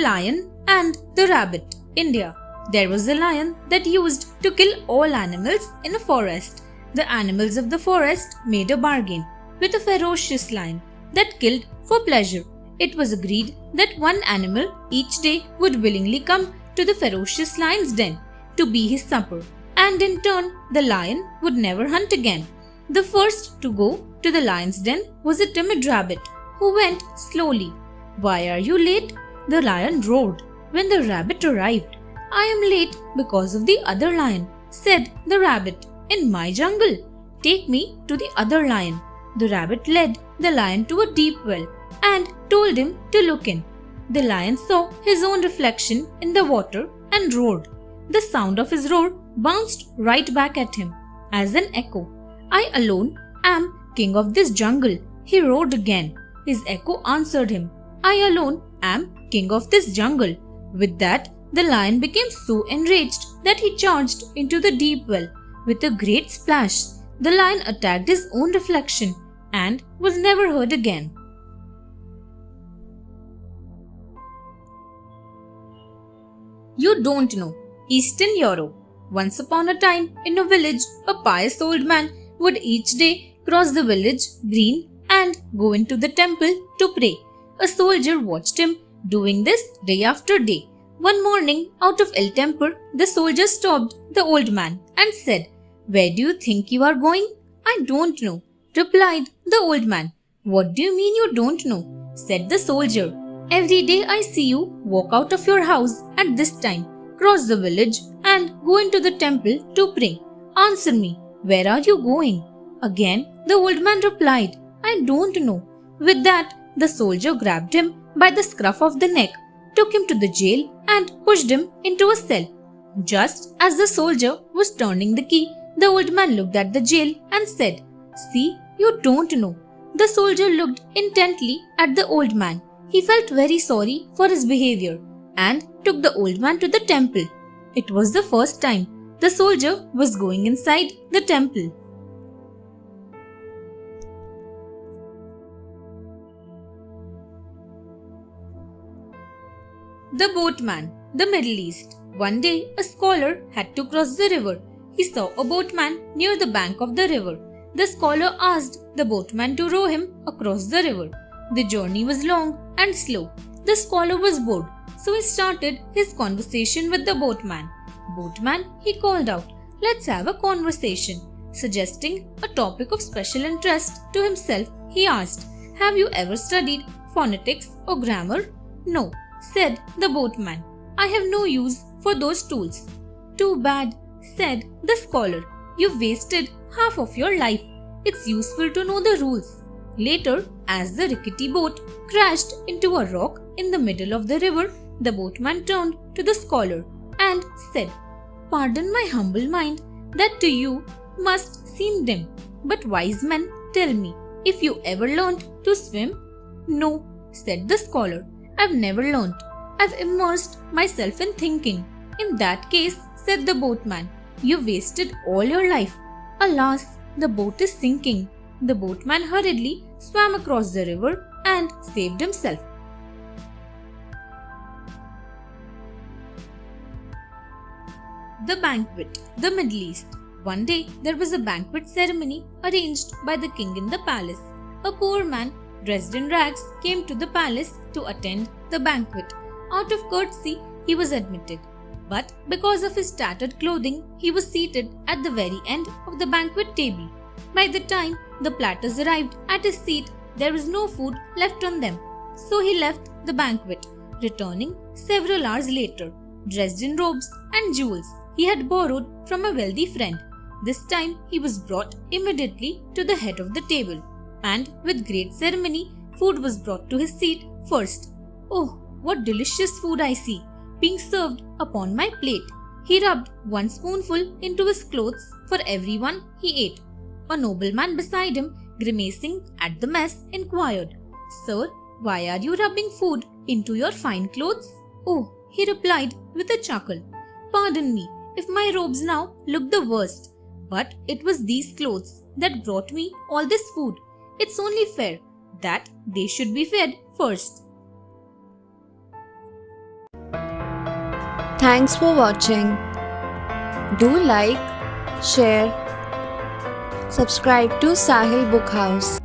Lion and the Rabbit. India. There was a lion that used to kill all animals in a forest. The animals of the forest made a bargain with a ferocious lion that killed for pleasure. It was agreed that one animal each day would willingly come to the ferocious lion's den to be his supper, and in turn the lion would never hunt again. The first to go to the lion's den was a timid rabbit who went slowly. "Why are you late?" the lion roared when the rabbit arrived. "I am late because of the other lion," said the rabbit, "in my jungle. Take me to the other lion." The rabbit led the lion to a deep well and told him to look in. The lion saw his own reflection in the water and roared. The sound of his roar bounced right back at him as an echo. "I alone am king of this jungle," he roared again. His echo answered him, "I alone am king of this jungle." With that, the lion became so enraged that he charged into the deep well. With a great splash, the lion attacked his own reflection and was never heard again. You don't know. Eastern Europe. Once upon a time, in a village, a pious old man would each day cross the village green and go into the temple to pray. A soldier watched him doing this day after day. One morning, out of ill temper, the soldier stopped the old man and said, "Where do you think you are going?" "I don't know," replied the old man. "What do you mean you don't know?" said the soldier. "Every day I see you walk out of your house at this time, cross the village and go into the temple to pray. Answer me, where are you going?" Again, the old man replied, "I don't know." With that, the soldier grabbed him by the scruff of the neck, took him to the jail and pushed him into a cell. Just as the soldier was turning the key, the old man looked at the jail and said, "See, you don't know." The soldier looked intently at the old man. He felt very sorry for his behavior and took the old man to the temple. It was the first time the soldier was going inside the temple. The Boatman, the Middle East. One day, a scholar had to cross the river. He saw a boatman near the bank of the river. The scholar asked the boatman to row him across the river. The journey was long and slow. The scholar was bored, so he started his conversation with the boatman. "Boatman," he called out, "let's have a conversation." Suggesting a topic of special interest to himself, he asked, "Have you ever studied phonetics or grammar?" "No," said the boatman. "I have no use for those tools." "Too bad," said the scholar. "You've wasted half of your life. It's useful to know the rules." Later, as the rickety boat crashed into a rock in the middle of the river, the boatman turned to the scholar and said, "Pardon my humble mind, that to you must seem dim. But wise men tell me, if you ever learned to swim?" "No," said the scholar. "I've never learnt. I've immersed myself in thinking." "In that case," said the boatman, "you've wasted all your life. Alas, the boat is sinking." The boatman hurriedly swam across the river and saved himself. The Banquet, the Middle East. One day, there was a banquet ceremony arranged by the king in the palace. A poor man dressed in rags came to the palace to attend the banquet. Out of courtesy, he was admitted. But because of his tattered clothing, he was seated at the very end of the banquet table. By the time the platters arrived at his seat, there was no food left on them. So he left the banquet, returning several hours later, dressed in robes and jewels he had borrowed from a wealthy friend. This time he was brought immediately to the head of the table, and with great ceremony, food was brought to his seat first. "Oh, what delicious food I see being served upon my plate." He rubbed one spoonful into his clothes for everyone he ate. A nobleman beside him, grimacing at the mess, inquired, "Sir, why are you rubbing food into your fine clothes?" "Oh," he replied with a chuckle, "pardon me if my robes now look the worst, but it was these clothes that brought me all this food. It's only fair that they should be fed first." Thanks for watching. Do like, share, subscribe to Sahil Book House.